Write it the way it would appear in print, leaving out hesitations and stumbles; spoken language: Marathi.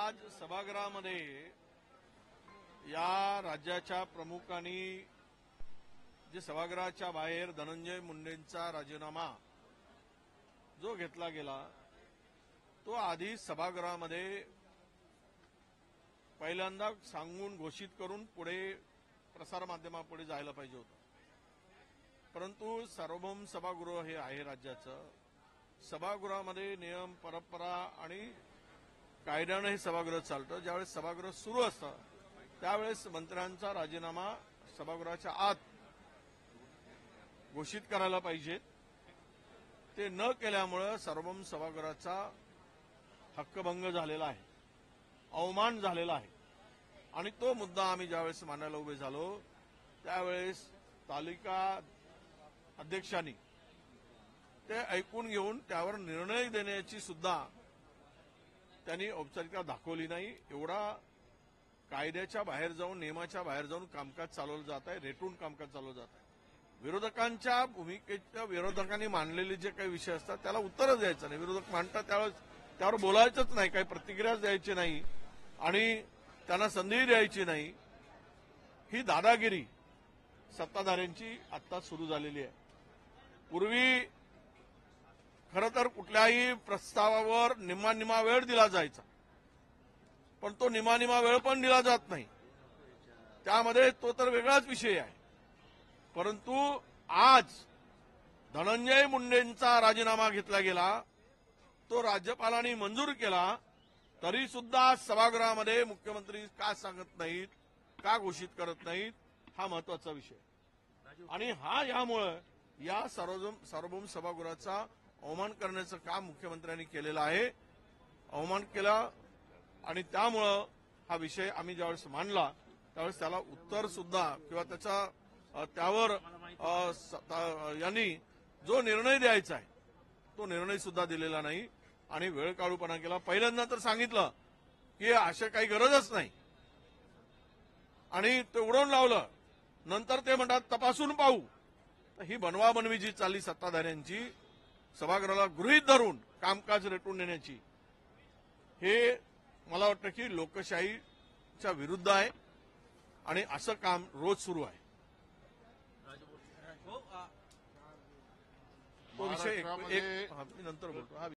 आज सभागृहामध्ये या राज्याच्या प्रमुखांनी जे सभागृहाच्या बाहेर धनंजय मुंडेंचा राजीनामा जो घेतला गेला तो आधी सभागृहामध्ये पहिल्यांदा सांगून घोषित करून पुढे प्रसारमाध्यमापुढे जायला पाहिजे होतं. परंतु सार्वभौम सभागृह हे आहे राज्याचं. सभागृहामध्ये नियम परंपरा आणि कायद्यानं हे सभागृह चालतं. ज्यावेळेस सभागृह सुरू असतं त्यावेळेस मंत्र्यांचा राजीनामा सभागृहाच्या आत घोषित करायला पाहिजे. ते न केल्यामुळं सार्वभौम सभागृहाचा हक्कभंग झालेला आहे, अवमान झालेला आहे. आणि तो मुद्दा आम्ही ज्यावेळेस मांडायला उभे झालो त्यावेळेस तालिका अध्यक्षांनी ते ऐकून घेऊन त्यावर निर्णय देण्याची सुद्धा त्यांनी औपचारिकता दाखवली नाही. एवढा कायद्याच्या बाहेर जाऊन नियमाच्या बाहेर जाऊन कामकाज चालवलं जात आहे, रेटून कामकाज चालवलं जात आहे. विरोधकांच्या भूमिकेच्या विरोधकांनी मांडलेले जे काही विषय असतात त्याला उत्तरच द्यायचं नाही. विरोधक मांडतात त्यावेळेस त्यावर बोलायचंच नाही, काही प्रतिक्रियाच द्यायची नाही आणि त्यांना संधी द्यायची नाही. ही दादागिरी सत्ताधाऱ्यांची आत्ता सुरू झालेली आहे. पूर्वी खरं तर कुठल्याही प्रस्तावावर निम्मा वेळ दिला जायचा, पण तो निम्मा वेळ पण दिला जात नाही. त्यामध्ये तो तर वेगळाच विषय आहे. परंतु आज धनंजय मुंडेंचा राजीनामा घेतला गेला, तो राज्यपालांनी मंजूर केला, तरी सुद्धा सभागृहामध्ये मुख्यमंत्री का सांगत नाहीत, का घोषित करत नाहीत, हा महत्वाचा विषय. आणि हा यामुळं या सार्वभौम सभागृहाचा अवमान करण्याचं काम मुख्यमंत्र्यांनी केलेलं आहे. अवमान केला आणि त्यामुळं हा विषय आम्ही ज्यावेळेस मांडला त्यावेळेस त्याला उत्तर सुद्धा किंवा त्यावर यांनी जो निर्णय द्यायचा आहे तो निर्णय सुद्धा दिलेला नाही आणि वेळ काढूपणा केला. पहिल्यांदा तर सांगितलं की अशा काही गरजच नाही आणि ते उडवून लावलं. नंतर ते म्हणतात तपासून पाहू. ही बनवाबनवी जी चालली सत्ताधाऱ्यांची सभागृहाला गृहीत धरून कामकाज रेटून नेण्याची, हे मला वाटतं की लोकशाहीच्या विरुद्ध आहे आणि असं काम रोज सुरू आहे. तो विषय नंतर बोलतो.